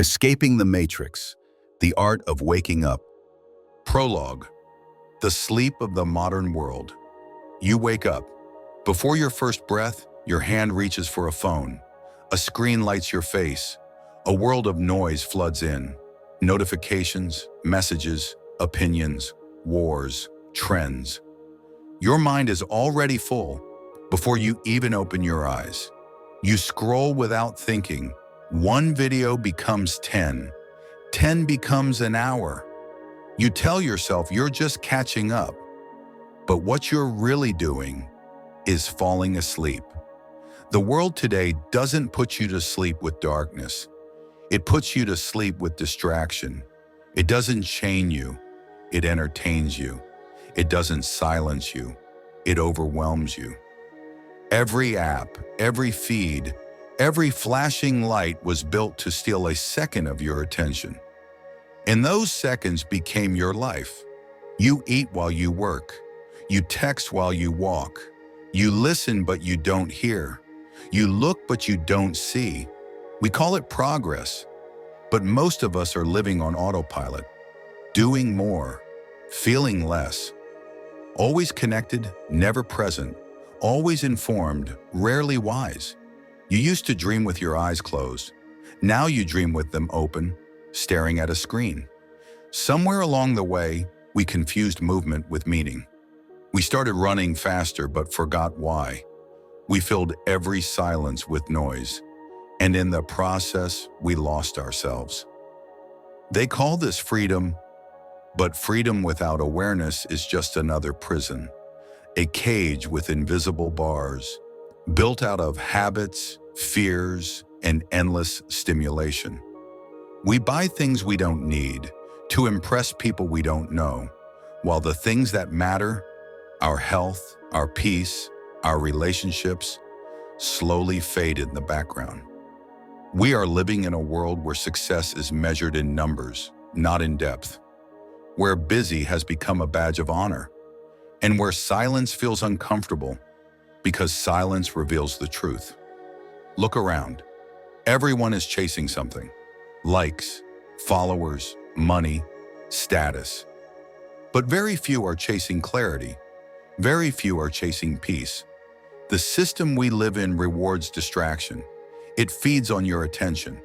Escaping the Matrix, the art of waking up. Prologue, the sleep of the modern world. You wake up. Before your first breath, your hand reaches for a phone. A screen lights your face. A world of noise floods in. Notifications, messages, opinions, wars, trends. Your mind is already full before you even open your eyes. You scroll without thinking. One video becomes 10. 10 becomes an hour. You tell yourself you're just catching up. But what you're really doing is falling asleep. The world today doesn't put you to sleep with darkness. It puts you to sleep with distraction. It doesn't chain you. It entertains you. It doesn't silence you. It overwhelms you. Every app, every feed, every flashing light was built to steal a second of your attention. And those seconds became your life. You eat while you work. You text while you walk. You listen but you don't hear. You look but you don't see. We call it progress. But most of us are living on autopilot, doing more, feeling less. Always connected, never present. Always informed, rarely wise. You used to dream with your eyes closed. Now you dream with them open, staring at a screen. Somewhere along the way, we confused movement with meaning. We started running faster but forgot why. We filled every silence with noise, and in the process, we lost ourselves. They call this freedom, but freedom without awareness is just another prison, a cage with invisible bars, built out of habits, fears, and endless stimulation. We buy things we don't need to impress people we don't know, while the things that matter, our health, our peace, our relationships, slowly fade in the background. We are living in a world where success is measured in numbers, not in depth, where busy has become a badge of honor, and where silence feels uncomfortable because silence reveals the truth. Look around. Everyone is chasing something. Likes, followers, money, status. But very few are chasing clarity. Very few are chasing peace. The system we live in rewards distraction. It feeds on your attention.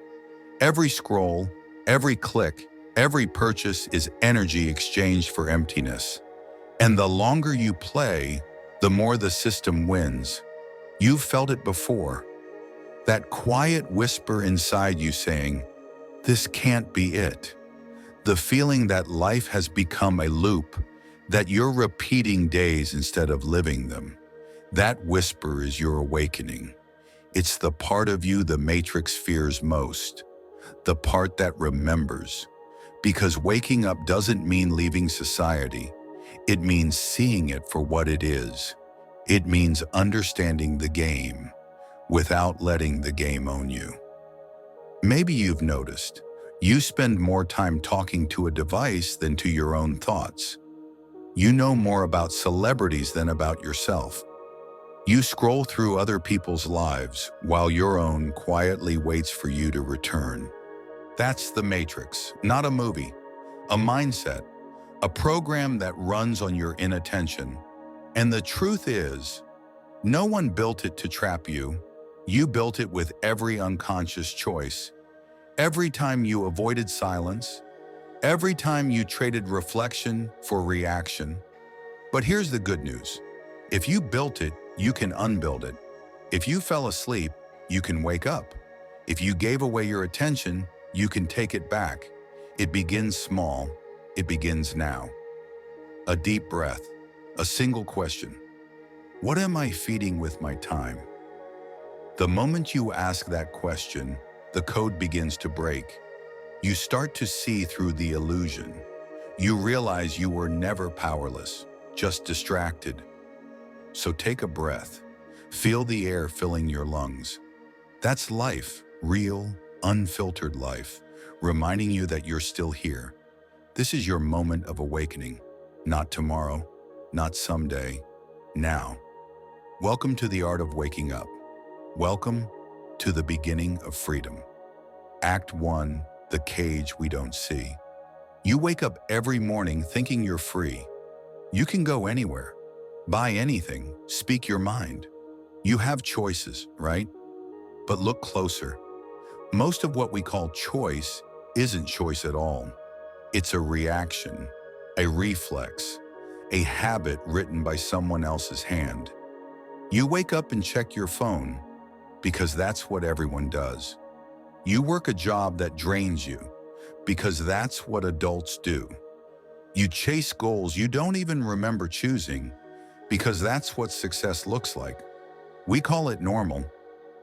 Every scroll, every click, every purchase is energy exchanged for emptiness. And the longer you play, the more the system wins. You've felt it before. That quiet whisper inside you saying, "This can't be it." The feeling that life has become a loop, that you're repeating days instead of living them. That whisper is your awakening. It's the part of you the Matrix fears most, the part that remembers. Because waking up doesn't mean leaving society. It means seeing it for what it is. It means understanding the game without letting the game own you. Maybe you've noticed, you spend more time talking to a device than to your own thoughts. You know more about celebrities than about yourself. You scroll through other people's lives while your own quietly waits for you to return. That's the Matrix, not a movie, a mindset, a program that runs on your inattention. And the truth is, no one built it to trap you. You built it with every unconscious choice. Every time you avoided silence, every time you traded reflection for reaction. But here's the good news. If you built it, you can unbuild it. If you fell asleep, you can wake up. If you gave away your attention, you can take it back. It begins small. It begins now. A deep breath, a single question. What am I feeding with my time? The moment you ask that question, the code begins to break. You start to see through the illusion. You realize you were never powerless, just distracted. So take a breath. Feel the air filling your lungs. That's life, real, unfiltered life, reminding you that you're still here. This is your moment of awakening. Not tomorrow, not someday, now. Welcome to the art of waking up. Welcome to the beginning of freedom. Act 1, the cage we don't see. You wake up every morning thinking you're free. You can go anywhere, buy anything, speak your mind. You have choices, right? But look closer. Most of what we call choice isn't choice at all. It's a reaction, a reflex, a habit written by someone else's hand. You wake up and check your phone because that's what everyone does. You work a job that drains you because that's what adults do. You chase goals you don't even remember choosing because that's what success looks like. We call it normal,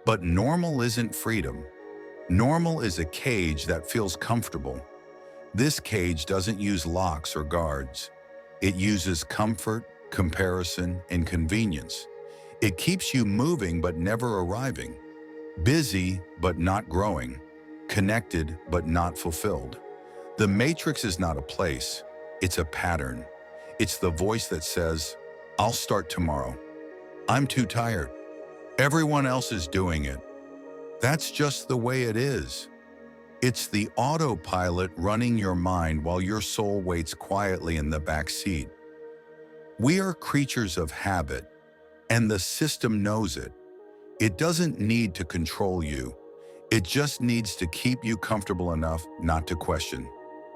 but normal isn't freedom. Normal is a cage that feels comfortable. This cage doesn't use locks or guards. It uses comfort, comparison, and convenience. It keeps you moving but never arriving, busy but not growing, connected but not fulfilled. The matrix is not a place, it's a pattern. It's the voice that says, "I'll start tomorrow. I'm too tired. Everyone else is doing it. That's just the way it is." It's the autopilot running your mind while your soul waits quietly in the back seat. We are creatures of habit, and the system knows it. It doesn't need to control you. It just needs to keep you comfortable enough not to question.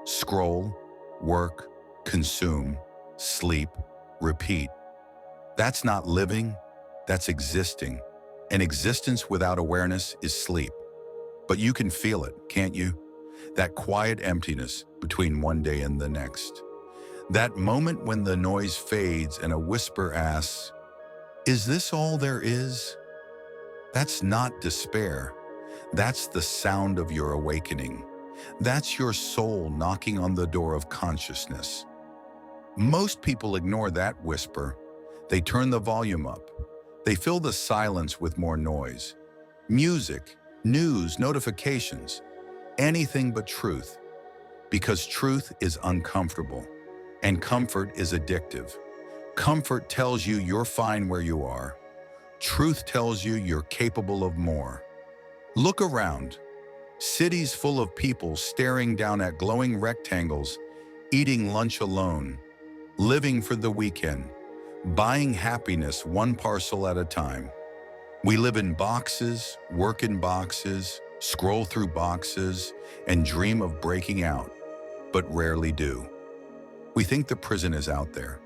Scroll, work, consume, sleep, repeat. That's not living, that's existing. And existence without awareness is sleep. But you can feel it, can't you? That quiet emptiness between one day and the next. That moment when the noise fades and a whisper asks, "Is this all there is?" That's not despair. That's the sound of your awakening. That's your soul knocking on the door of consciousness. Most people ignore that whisper. They turn the volume up. They fill the silence with more noise. Music, news, notifications, anything but truth. Because truth is uncomfortable, and comfort is addictive. Comfort tells you you're fine where you are. Truth tells you you're capable of more. Look around. Cities full of people staring down at glowing rectangles, eating lunch alone, living for the weekend, buying happiness one parcel at a time. We live in boxes, work in boxes, scroll through boxes, and dream of breaking out, but rarely do. We think the prison is out there.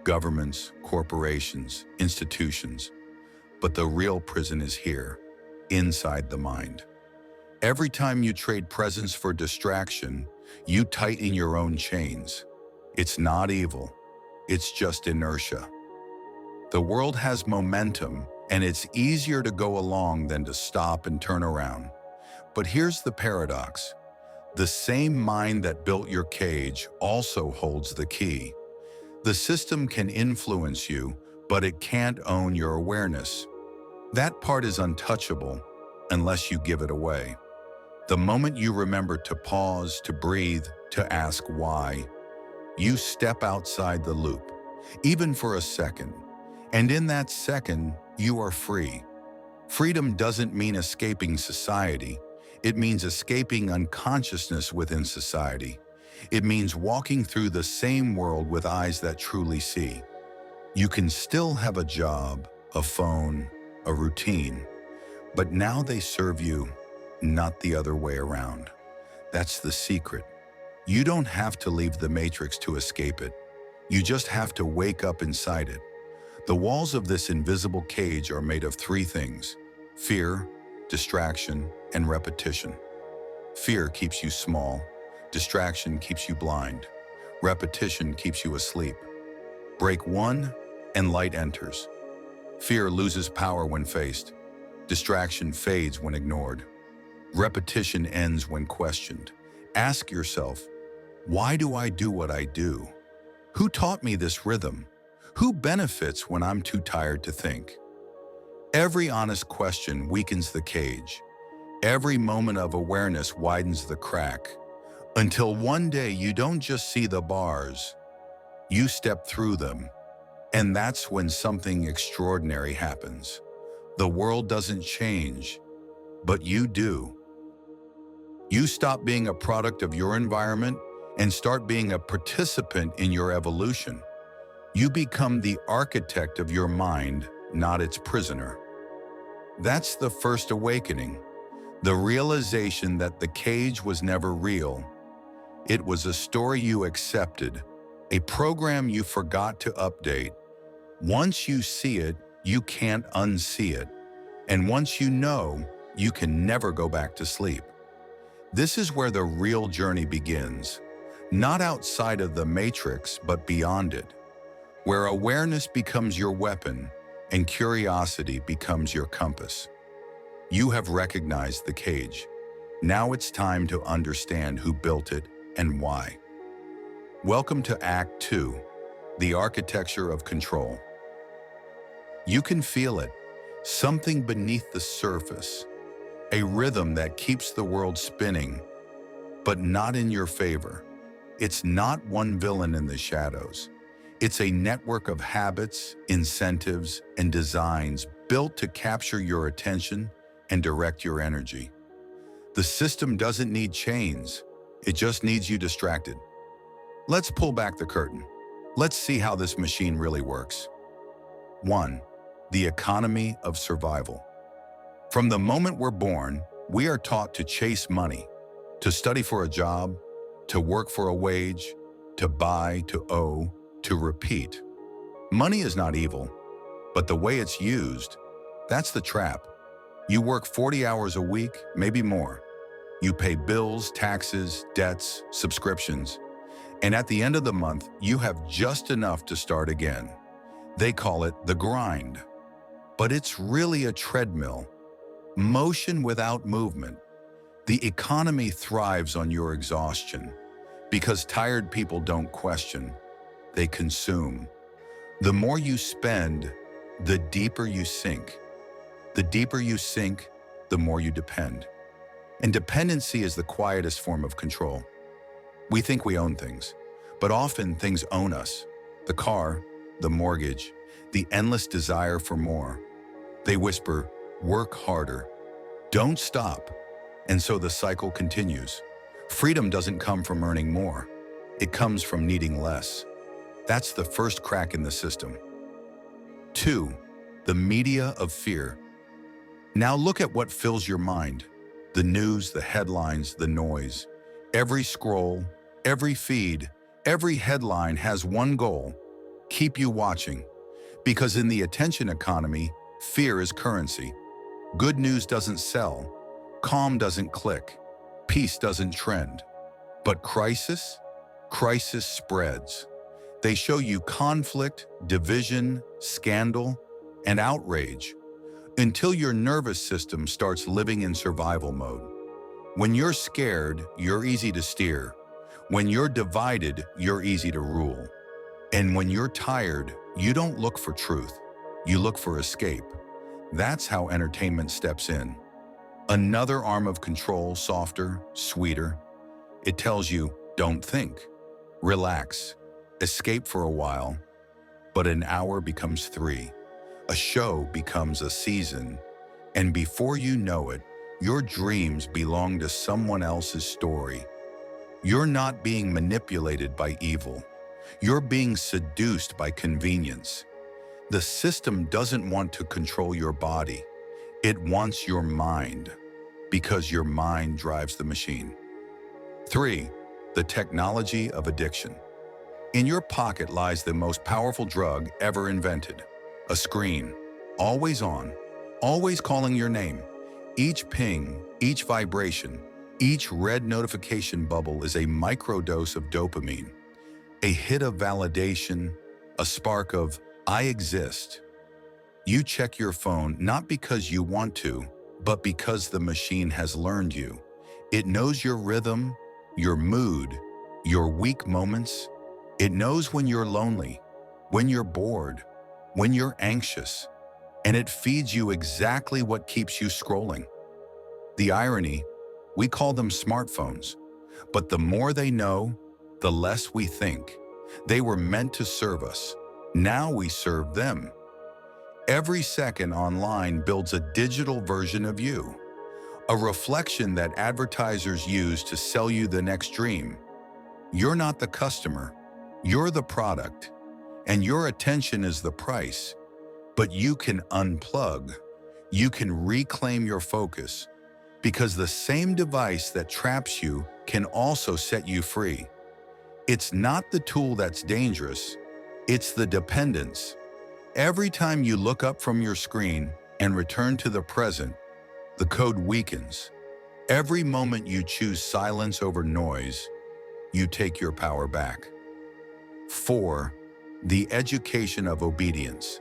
Governments, corporations, institutions. But the real prison is here, inside the mind. Every time you trade presence for distraction, you tighten your own chains. It's not evil, it's just inertia. The world has momentum, and it's easier to go along than to stop and turn around. But here's the paradox. The same mind that built your cage also holds the key. The system can influence you, but it can't own your awareness. That part is untouchable unless you give it away. The moment you remember to pause, to breathe, to ask why, you step outside the loop, even for a second. And in that second, you are free. Freedom doesn't mean escaping society. It means escaping unconsciousness within society. It means walking through the same world with eyes that truly see. You can still have a job, a phone, a routine, but now they serve you, not the other way around. That's the secret. You don't have to leave the matrix to escape it. You just have to wake up inside it. The walls of this invisible cage are made of three things: fear, distraction, and repetition. Fear keeps you small. Distraction keeps you blind. Repetition keeps you asleep. Break one, and light enters. Fear loses power when faced. Distraction fades when ignored. Repetition ends when questioned. Ask yourself, why do I do what I do? Who taught me this rhythm? Who benefits when I'm too tired to think? Every honest question weakens the cage. Every moment of awareness widens the crack. Until one day you don't just see the bars, you step through them. And that's when something extraordinary happens. The world doesn't change, but you do. You stop being a product of your environment and start being a participant in your evolution. You become the architect of your mind, not its prisoner. That's the first awakening, the realization that the cage was never real. It was a story you accepted, a program you forgot to update. Once you see it, you can't unsee it. And once you know, you can never go back to sleep. This is where the real journey begins, not outside of the matrix, but beyond it, where awareness becomes your weapon and curiosity becomes your compass. You have recognized the cage. Now it's time to understand who built it and why. Welcome to Act 2, the architecture of control. You can feel it, something beneath the surface, a rhythm that keeps the world spinning, but not in your favor. It's not one villain in the shadows. It's a network of habits, incentives, and designs built to capture your attention and direct your energy. The system doesn't need chains. It just needs you distracted. Let's pull back the curtain. Let's see how this machine really works. 1. The economy of survival. From the moment we're born, we are taught to chase money, to study for a job, to work for a wage, to buy, to owe, to repeat. Money is not evil, but the way it's used, that's the trap. You work 40 hours a week, maybe more. You pay bills, taxes, debts, subscriptions, and at the end of the month, you have just enough to start again. They call it the grind, but it's really a treadmill. Motion without movement. The economy thrives on your exhaustion because tired people don't question, they consume. The more you spend, the deeper you sink. The deeper you sink, the more you depend. And dependency is the quietest form of control. We think we own things, but often things own us. The car, the mortgage, the endless desire for more. They whisper, work harder. Don't stop. And so the cycle continues. Freedom doesn't come from earning more. It comes from needing less. That's the first crack in the system. 2. The media of fear. Now look at what fills your mind. The news, the headlines, the noise. Every scroll, every feed, every headline has one goal: keep you watching. Because in the attention economy, fear is currency. Good news doesn't sell, calm doesn't click, peace doesn't trend. But crisis spreads. They show you conflict, division, scandal, and outrage, until your nervous system starts living in survival mode. When you're scared, you're easy to steer. When you're divided, you're easy to rule. And when you're tired, you don't look for truth, you look for escape. That's how entertainment steps in. Another arm of control, softer, sweeter. It tells you, don't think, relax, escape for a while. But an hour becomes 3. A show becomes a season. And before you know it, your dreams belong to someone else's story. You're not being manipulated by evil. You're being seduced by convenience. The system doesn't want to control your body. It wants your mind, because your mind drives the machine. 3. The technology of addiction. In your pocket lies the most powerful drug ever invented. A screen, always on, always calling your name. Each ping, each vibration, each red notification bubble is a microdose of dopamine. A hit of validation, a spark of, I exist. You check your phone not because you want to, but because the machine has learned you. It knows your rhythm, your mood, your weak moments. It knows when you're lonely, when you're bored, when you're anxious, and it feeds you exactly what keeps you scrolling. The irony, we call them smartphones, but the more they know, the less we think. They were meant to serve us. Now we serve them. Every second online builds a digital version of you. a reflection that advertisers use to sell you the next dream. You're not the customer, you're the product, and your attention is the price. But you can unplug, you can reclaim your focus, because the same device that traps you can also set you free. It's not the tool that's dangerous, it's the dependence. Every time you look up from your screen and return to the present, the code weakens. Every moment you choose silence over noise, you take your power back. 4. The education of obedience.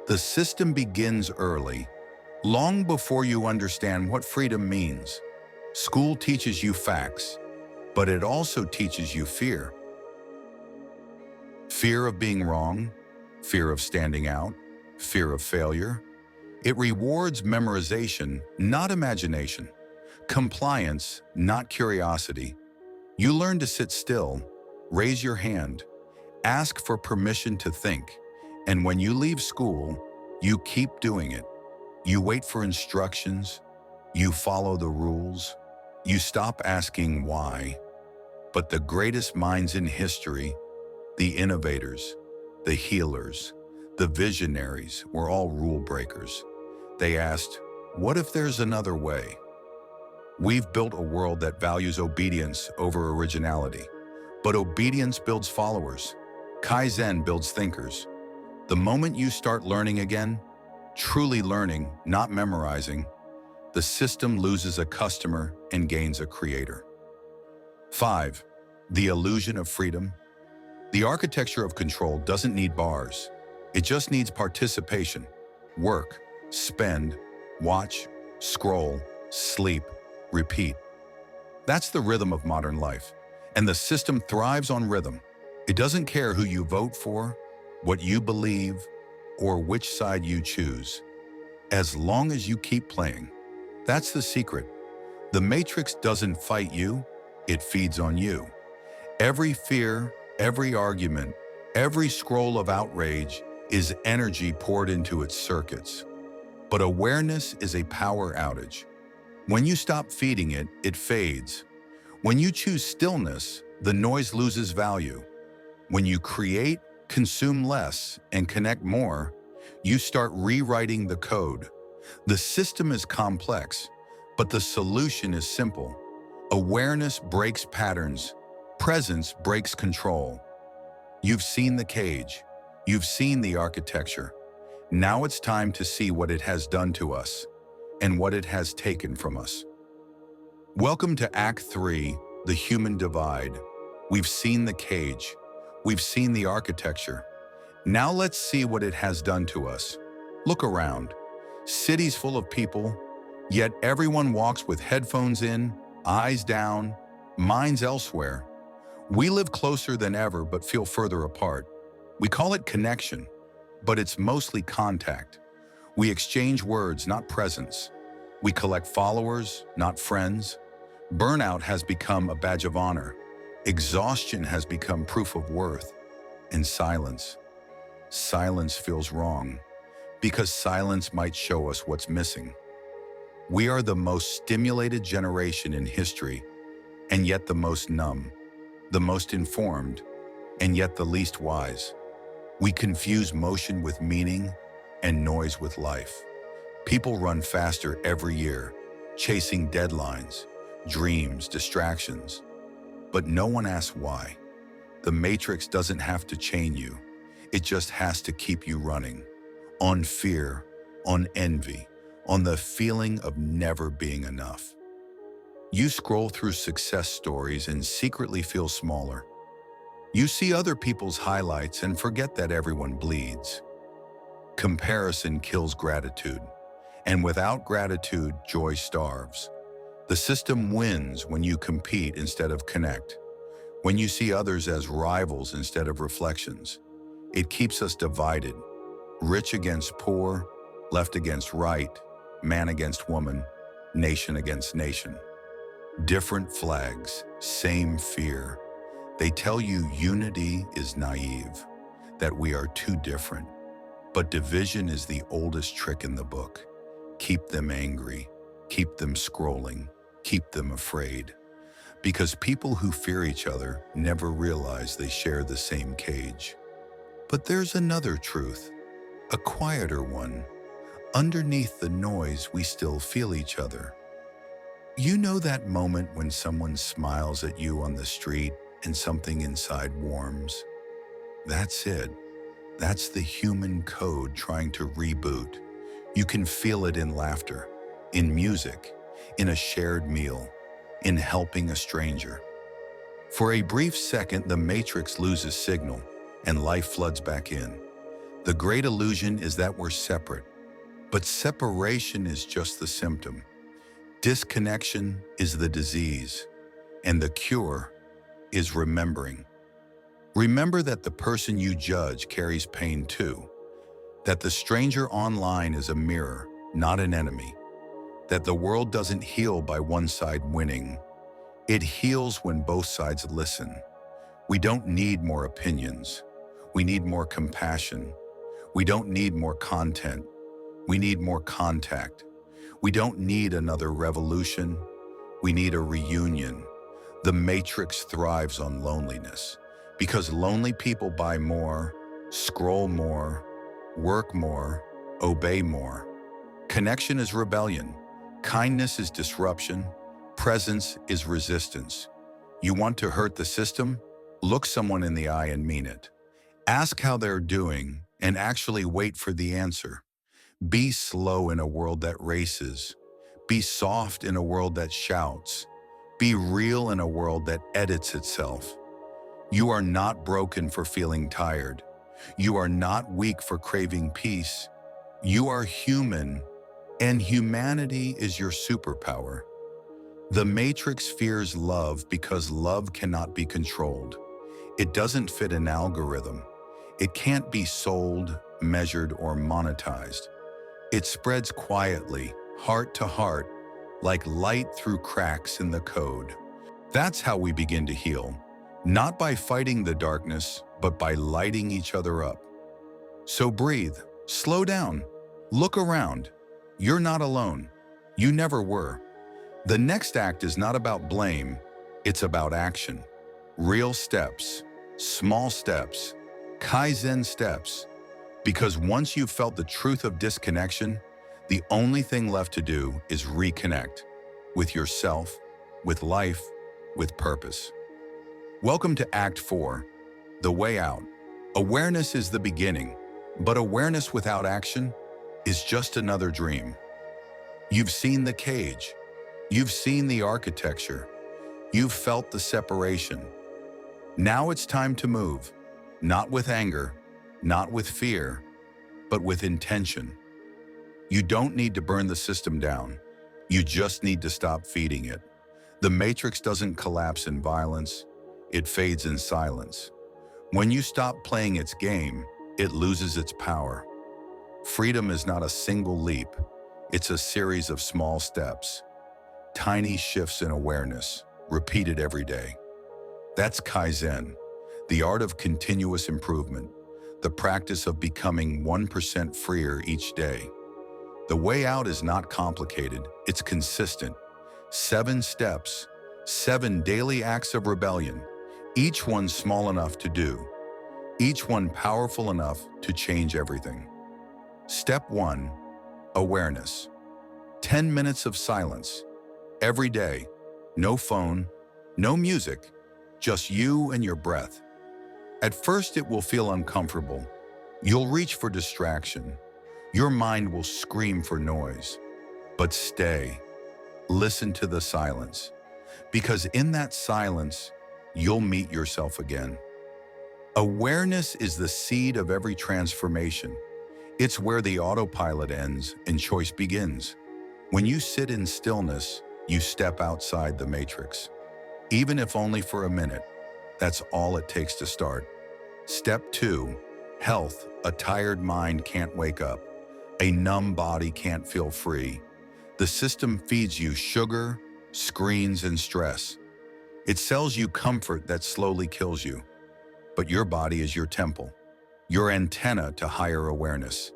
The system begins early, long before you understand what freedom means. School teaches you facts, but it also teaches you fear. Fear of being wrong, fear of standing out, fear of failure. It rewards memorization, not imagination. Compliance, not curiosity. You learn to sit still, raise your hand, ask for permission to think, and when you leave school, you keep doing it. You wait for instructions, you follow the rules, you stop asking why. But the greatest minds in history, the innovators, the healers, the visionaries, were all rule breakers. They asked, what if there's another way? We've built a world that values obedience over originality, but obedience builds followers. Kaizen builds thinkers. The moment you start learning again, truly learning, not memorizing, the system loses a customer and gains a creator. 5. The illusion of freedom. The architecture of control doesn't need bars. It just needs participation. Work, spend, watch, scroll, sleep, repeat. That's the rhythm of modern life. And the system thrives on rhythm. It doesn't care who you vote for, what you believe, or which side you choose. As long as you keep playing. That's the secret. The Matrix doesn't fight you, it feeds on you. Every fear, every argument, every scroll of outrage is energy poured into its circuits. But awareness is a power outage. When you stop feeding it, it fades. When you choose stillness, the noise loses value. When you create, consume less, and connect more, you start rewriting the code. The system is complex, but the solution is simple. Awareness breaks patterns. Presence breaks control. You've seen the cage. You've seen the architecture. Now it's time to see what it has done to us and what it has taken from us. Welcome to Act 3, the human divide. We've seen the cage. We've seen the architecture. Now let's see what it has done to us. Look around. Cities full of people, yet everyone walks with headphones in, eyes down, minds elsewhere. We live closer than ever but feel further apart. We call it connection, but it's mostly contact. We exchange words, not presence. We collect followers, not friends. Burnout has become a badge of honor. Exhaustion has become proof of worth. And silence feels wrong, because silence might show us what's missing. We are the most stimulated generation in history, and yet the most numb, the most informed, and yet the least wise. We confuse motion with meaning and noise with life. People run faster every year, chasing deadlines, dreams, distractions. But no one asks why. The Matrix doesn't have to chain you. It just has to keep you running. On fear, on envy, on the feeling of never being enough. You scroll through success stories and secretly feel smaller. You see other people's highlights and forget that everyone bleeds. Comparison kills gratitude, and without gratitude, joy starves. The system wins when you compete instead of connect, when you see others as rivals instead of reflections. It keeps us divided, rich against poor, left against right, man against woman, nation against nation. Different flags, same fear. They tell you unity is naive, that we are too different. But division is the oldest trick in the book. Keep them angry. keep them scrolling, keep them afraid. Because people who fear each other never realize they share the same cage. But there's another truth, a quieter one. Underneath the noise, we still feel each other. You know that moment when someone smiles at you on the street and something inside warms? That's it. That's the human code trying to reboot. You can feel it in laughter, in music, in a shared meal, in helping a stranger. For a brief second, the matrix loses signal and life floods back in. The great illusion is that we're separate, but separation is just the symptom. Disconnection is the disease, and the cure is remembering. Remember that the person you judge carries pain too, that the stranger online is a mirror, not an enemy, that the world doesn't heal by one side winning. It heals when both sides listen. We don't need more opinions. We need more compassion. We don't need more content. We need more contact. We don't need another revolution. We need a reunion. The matrix thrives on loneliness because lonely people buy more, scroll more, work more, obey more. Connection is rebellion. Kindness is disruption. Presence is resistance. You want to hurt the system? Look someone in the eye and mean it. Ask how they're doing and actually wait for the answer. Be slow in a world that races. Be soft in a world that shouts. Be real in a world that edits itself. You are not broken for feeling tired. You are not weak for craving peace. You are human, and humanity is your superpower. The matrix fears love because love cannot be controlled. It doesn't fit an algorithm. It can't be sold, measured, or monetized. It spreads quietly, heart to heart, like light through cracks in the code. That's how we begin to heal, not by fighting the darkness, but by lighting each other up. So breathe, slow down, look around. You're not alone. You never were. The next act is not about blame, it's about action. Real steps, small steps, Kaizen steps. Because once you've felt the truth of disconnection, the only thing left to do is reconnect with yourself, with life, with purpose. Welcome to Act 4, The Way Out. Awareness is the beginning, but awareness without action is just another dream. You've seen the cage. You've seen the architecture. You've felt the separation. Now it's time to move, not with anger, not with fear, but with intention. You don't need to burn the system down. You just need to stop feeding it. The matrix doesn't collapse in violence. It fades in silence. When you stop playing its game, it loses its power. Freedom is not a single leap. It's a series of small steps, tiny shifts in awareness, repeated every day. That's Kaizen, the art of continuous improvement, the practice of becoming 1% freer each day. The way out is not complicated, it's consistent. 7 steps, 7 daily acts of rebellion, each one small enough to do, each one powerful enough to change everything. Step 1, awareness. 10 minutes of silence. Every day. No phone, no music, just you and your breath. At first it will feel uncomfortable. You'll reach for distraction. Your mind will scream for noise. But stay. Listen to the silence. Because in that silence, you'll meet yourself again. Awareness is the seed of every transformation. It's where the autopilot ends and choice begins. When you sit in stillness, you step outside the matrix. Even if only for a minute, that's all it takes to start. Step 2, health. A tired mind can't wake up. A numb body can't feel free. The system feeds you sugar, screens, and stress. It sells you comfort that slowly kills you. But your body is your temple, your antenna to higher awareness.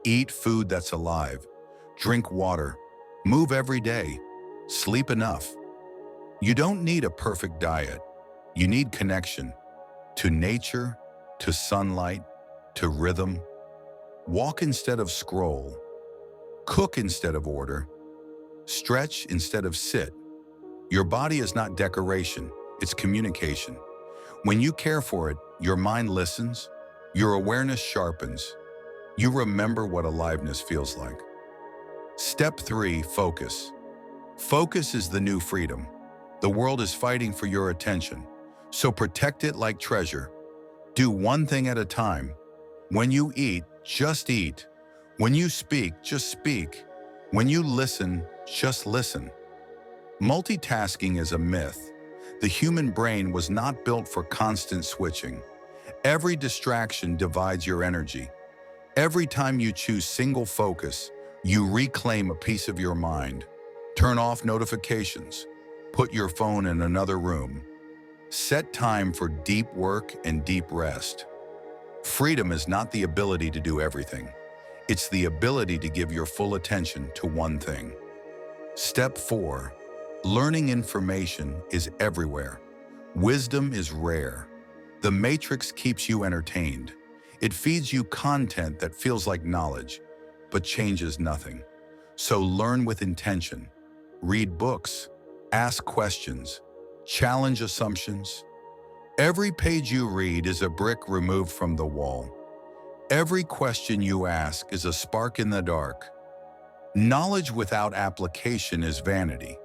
Eat food that's alive. Drink water. Move every day. Sleep enough. You don't need a perfect diet. You need connection to nature, to sunlight, to rhythm. Walk instead of scroll. Cook instead of order. Stretch instead of sit. Your body is not decoration, it's communication. When you care for it, your mind listens, your awareness sharpens. You remember what aliveness feels like. Step 3, focus. Focus is the new freedom. The world is fighting for your attention, so protect it like treasure. Do one thing at a time. When you eat, just eat. When you speak, just speak. When you listen, just listen. Multitasking is a myth. The human brain was not built for constant switching. Every distraction divides your energy. Every time you choose single focus, you reclaim a piece of your mind. Turn off notifications. Put your phone in another room. Set time for deep work and deep rest. Freedom is not the ability to do everything. It's the ability to give your full attention to one thing. Step 4. Learning information is everywhere. Wisdom is rare. The matrix keeps you entertained. It feeds you content that feels like knowledge, but changes nothing. So learn with intention. Read books. Ask questions. Challenge assumptions. Every page you read is a brick removed from the wall. Every question you ask is a spark in the dark. Knowledge without application is vanity,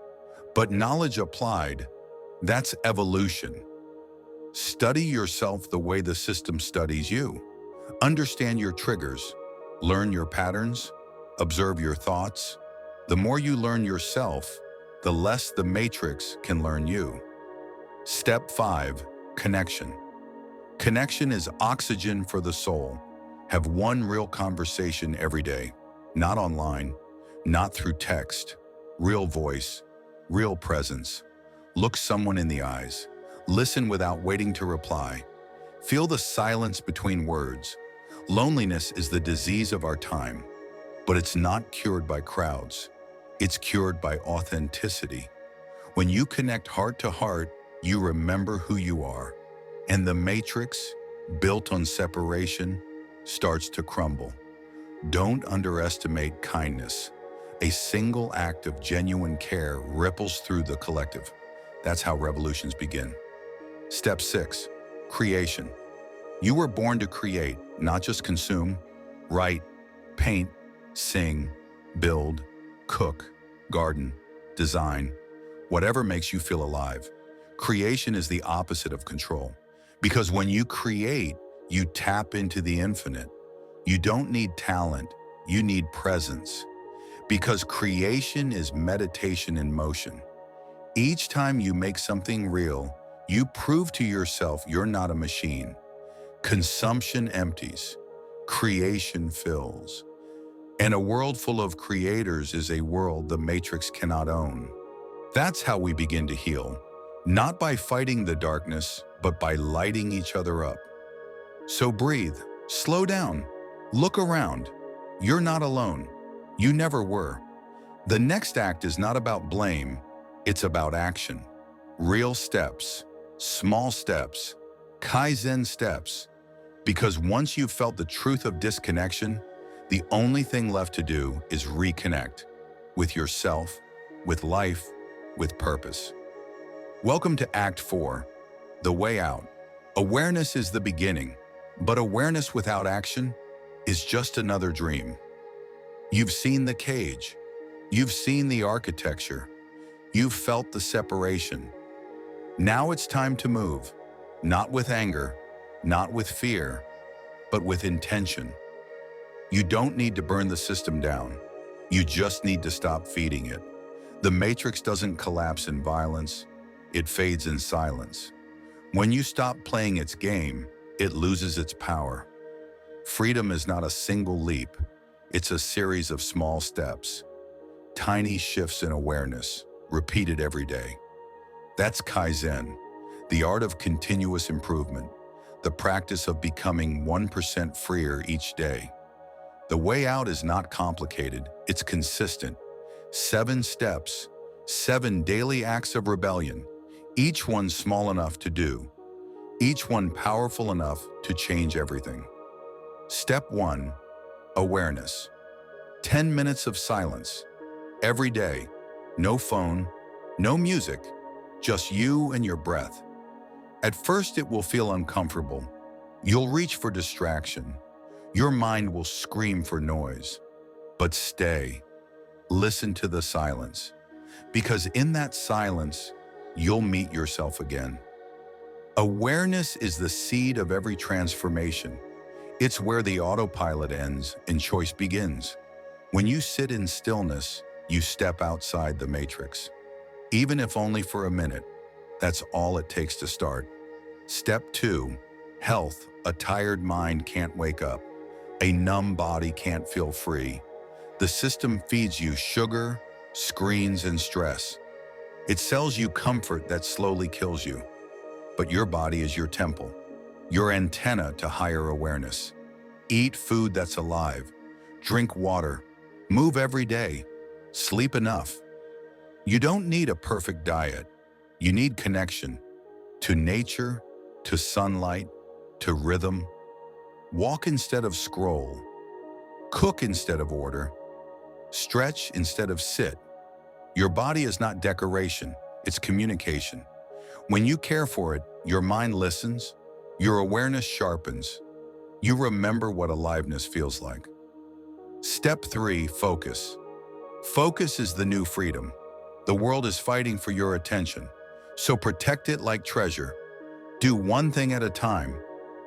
but knowledge applied, that's evolution. Study yourself the way the system studies you. Understand your triggers, learn your patterns, observe your thoughts. The more you learn yourself, the less the matrix can learn you. Step 5, connection. Connection is oxygen for the soul. Have one real conversation every day, not online, not through text. Real voice, real presence. Look someone in the eyes. Listen without waiting to reply. Feel the silence between words. Loneliness is the disease of our time, but it's not cured by crowds. It's cured by authenticity. When you connect heart to heart, you remember who you are, and the matrix, built on separation, starts to crumble. Don't underestimate kindness. A single act of genuine care ripples through the collective. That's how revolutions begin. Step 6, creation. You were born to create, not just consume. Write, paint, sing, build, cook, garden, design, whatever makes you feel alive. Creation is the opposite of control, because when you create, you tap into the infinite. You don't need talent, you need presence, because creation is meditation in motion. Each time you make something real, you prove to yourself you're not a machine. Consumption empties, creation fills. And a world full of creators is a world the matrix cannot own. That's how we begin to heal, not by fighting the darkness, but by lighting each other up. So breathe, slow down, look around. You're not alone. You never were. The next act is not about blame, it's about action. Real steps, small steps, Kaizen steps. Because once you've felt the truth of disconnection, the only thing left to do is reconnect with yourself, with life, with purpose. Welcome to Act 4, the way out. Awareness is the beginning, but awareness without action is just another dream. You've seen the cage, you've seen the architecture, you've felt the separation. Now it's time to move, not with anger, not with fear, but with intention. You don't need to burn the system down. You just need to stop feeding it. The matrix doesn't collapse in violence, it fades in silence. When you stop playing its game, it loses its power. Freedom is not a single leap, it's a series of small steps. Tiny shifts in awareness, repeated every day. That's Kaizen, the art of continuous improvement, the practice of becoming 1% freer each day. The way out is not complicated, it's consistent. 7 steps, 7 daily acts of rebellion, each one small enough to do, each one powerful enough to change everything. Step 1. Awareness. 10 minutes of silence. Every day. No phone, no music, just you and your breath. At first it will feel uncomfortable. You'll reach for distraction. Your mind will scream for noise. But stay. Listen to the silence. Because in that silence, you'll meet yourself again. Awareness is the seed of every transformation. It's where the autopilot ends and choice begins. When you sit in stillness, you step outside the matrix. Even if only for a minute, that's all it takes to start. Step 2. Health. A tired mind can't wake up. A numb body can't feel free. The system feeds you sugar, screens, and stress. It sells you comfort that slowly kills you. But your body is your temple, your antenna to higher awareness. Eat food that's alive. Drink water. Move every day. Sleep enough. You don't need a perfect diet. You need connection to nature, to sunlight, to rhythm. Walk instead of scroll. Cook instead of order. Stretch instead of sit. Your body is not decoration, it's communication. When you care for it, your mind listens, your awareness sharpens. You remember what aliveness feels like. Step 3. Focus. Focus is the new freedom. The world is fighting for your attention, so protect it like treasure. Do one thing at a time.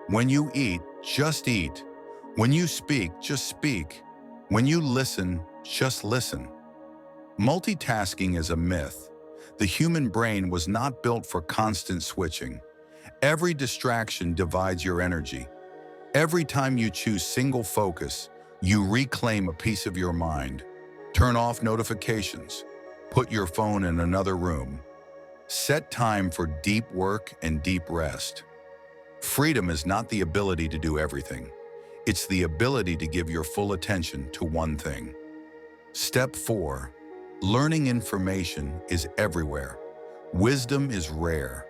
When you eat, just eat. When you speak, just speak. When you listen, just listen. Multitasking is a myth. The human brain was not built for constant switching. Every distraction divides your energy. Every time you choose single focus, you reclaim a piece of your mind. Turn off notifications. Put your phone in another room. Set time for deep work and deep rest. Freedom is not the ability to do everything. It's the ability to give your full attention to one thing. Step 4. Learning information is everywhere. Wisdom is rare.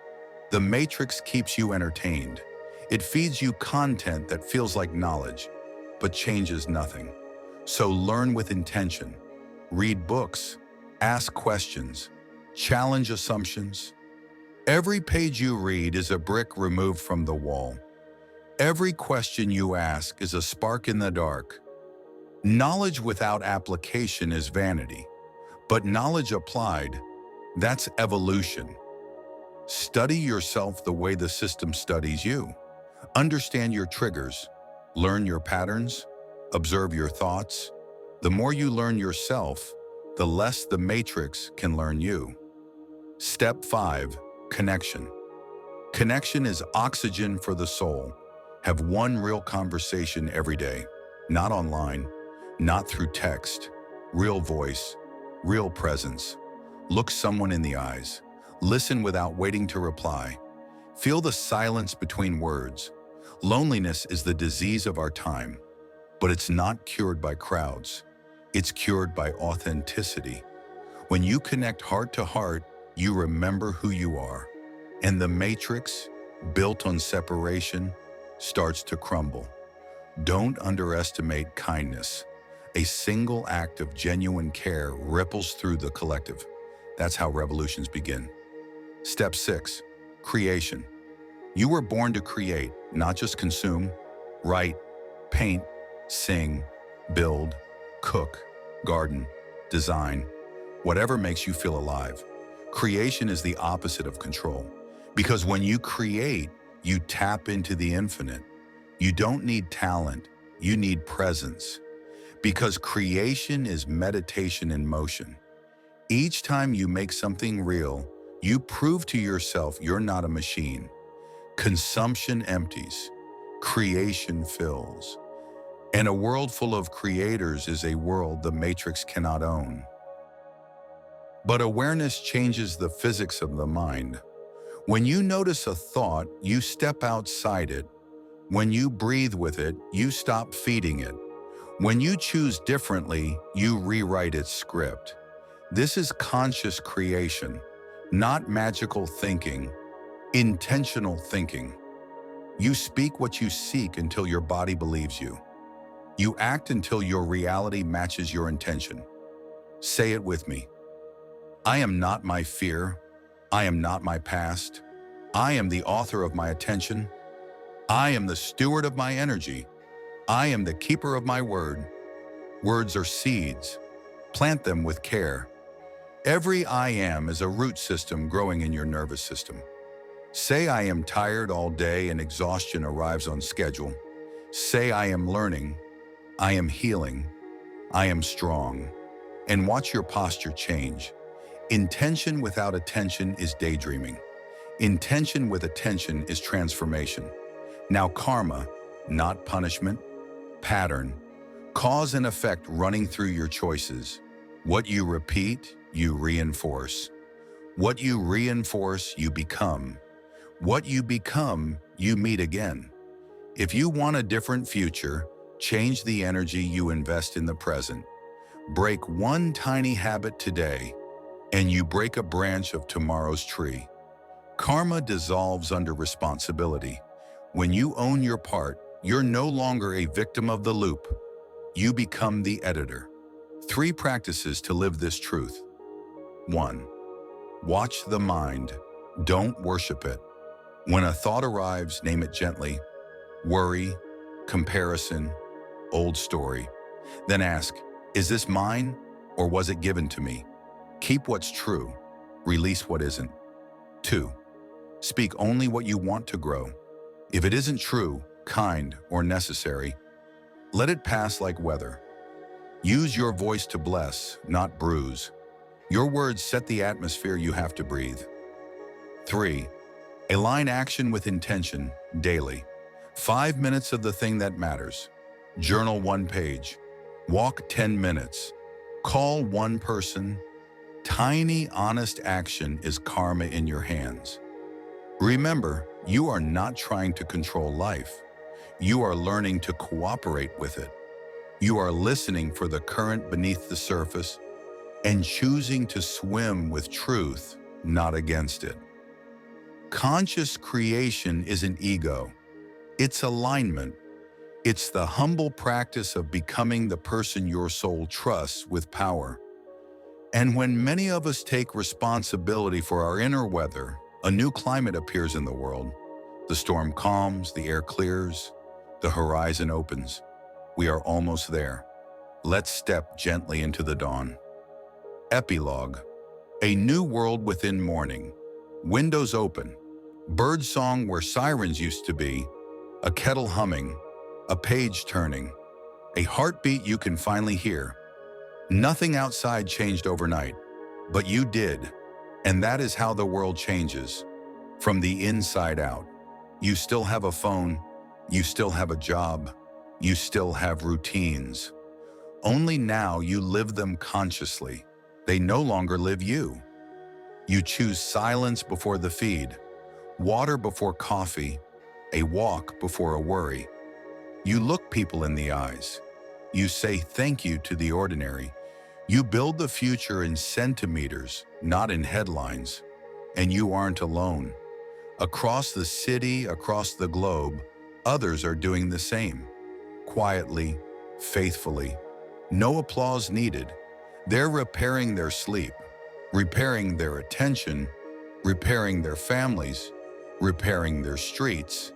The matrix keeps you entertained. It feeds you content that feels like knowledge, but changes nothing. So learn with intention. Read books. Ask questions. Challenge assumptions. Every page you read is a brick removed from the wall. Every question you ask is a spark in the dark. Knowledge without application is vanity, but knowledge applied, that's evolution. Study yourself the way the system studies you. Understand your triggers, learn your patterns, observe your thoughts. The more you learn yourself, the less the matrix can learn you. Step 5. Connection. Connection is oxygen for the soul. Have one real conversation every day, not online, not through text. Real voice, real presence. Look someone in the eyes. Listen without waiting to reply. Feel the silence between words. Loneliness is the disease of our time, but it's not cured by crowds. It's cured by authenticity. When you connect heart to heart, you remember who you are. And the matrix, built on separation, starts to crumble. Don't underestimate kindness. A single act of genuine care ripples through the collective. That's how revolutions begin. Step 6. Creation. You were born to create, not just consume. Write, paint, sing, build, cook, garden, design, whatever makes you feel alive. Creation is the opposite of control. Because when you create, you tap into the infinite. You don't need talent, you need presence. Because creation is meditation in motion. Each time you make something real, you prove to yourself you're not a machine. Consumption empties, creation fills. And a world full of creators is a world the matrix cannot own. But awareness changes the physics of the mind. When you notice a thought, you step outside it. When you breathe with it, you stop feeding it. When you choose differently, you rewrite its script. This is conscious creation, not magical thinking, intentional thinking. You speak what you seek until your body believes you. You act until your reality matches your intention. Say it with me. I am not my fear. I am not my past. I am the author of my attention. I am the steward of my energy. I am the keeper of my word. Words are seeds. Plant them with care. Every I am is a root system growing in your nervous system. Say I am tired all day and exhaustion arrives on schedule. Say I am learning. I am healing. I am strong. And watch your posture change. Intention without attention is daydreaming. Intention with attention is transformation. Now karma, not punishment, pattern, cause and effect running through your choices. What you repeat, you reinforce. What you reinforce, you become. What you become, you meet again. If you want a different future, change the energy you invest in the present. Break one tiny habit today, and you break a branch of tomorrow's tree. Karma dissolves under responsibility. When you own your part, you're no longer a victim of the loop. You become the editor. 3 practices to live this truth. 1. Watch the mind. Don't worship it. When a thought arrives, name it gently. Worry, comparison, old story. Then ask, is this mine or was it given to me? Keep what's true. Release what isn't. 2. Speak only what you want to grow. If it isn't true, kind, or necessary, let it pass like weather. Use your voice to bless, not bruise. Your words set the atmosphere you have to breathe. 3. Align action with intention daily. 5 minutes of the thing that matters. Journal 1 page. Walk 10 minutes. Call 1 person. Tiny, honest action is karma in your hands. Remember, you are not trying to control life. You are learning to cooperate with it. You are listening for the current beneath the surface and choosing to swim with truth, not against it. Conscious creation isn't ego. It's alignment. It's the humble practice of becoming the person your soul trusts with power. And when many of us take responsibility for our inner weather, a new climate appears in the world. The storm calms, the air clears, the horizon opens. We are almost there. Let's step gently into the dawn. Epilogue. A new world within morning. Windows open. Bird song where sirens used to be. A kettle humming. A page turning. A heartbeat you can finally hear. Nothing outside changed overnight, but you did. And that is how the world changes. From the inside out. You still have a phone. You still have a job. You still have routines. Only now you live them consciously. They no longer live you. You choose silence before the feed, water before coffee, a walk before a worry. You look people in the eyes. You say thank you to the ordinary. You build the future in centimeters, not in headlines. And you aren't alone. Across the city, across the globe, others are doing the same. Quietly, faithfully. No applause needed. They're repairing their sleep, repairing their attention, repairing their families, repairing their streets.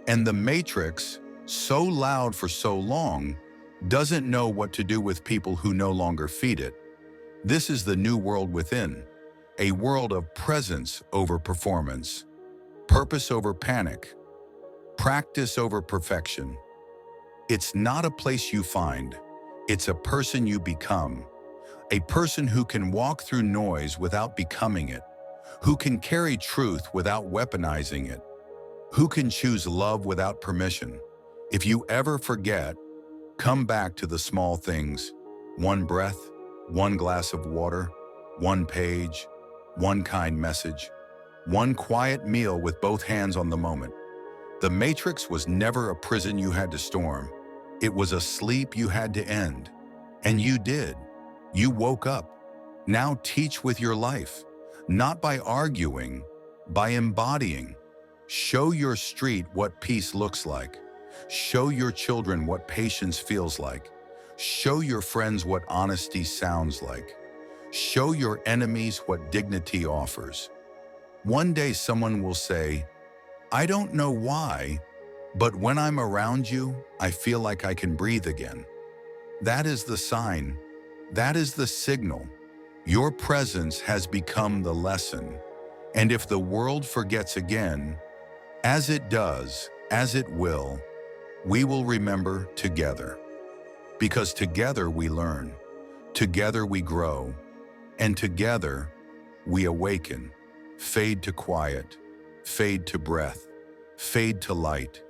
And the matrix, so loud for so long, doesn't know what to do with people who no longer feed it. This is the new world within, a world of presence over performance, purpose over panic, practice over perfection. It's not a place you find, it's a person you become. A person who can walk through noise without becoming it, who can carry truth without weaponizing it, who can choose love without permission. If you ever forget, come back to the small things. 1 breath, 1 glass of water, 1 page, 1 kind message, 1 quiet meal with both hands on the moment. The matrix was never a prison you had to storm. It was a sleep you had to end. And you did. You woke up. Now teach with your life, not by arguing, by embodying. Show your street what peace looks like. Show your children what patience feels like. Show your friends what honesty sounds like. Show your enemies what dignity offers. One day someone will say, I don't know why, but when I'm around you, I feel like I can breathe again. That is the sign. That is the signal. Your presence has become the lesson. And if the world forgets again, as it does, as it will, we will remember together. Because together we learn, together we grow, and together we awaken, fade to quiet, fade to breath, fade to light,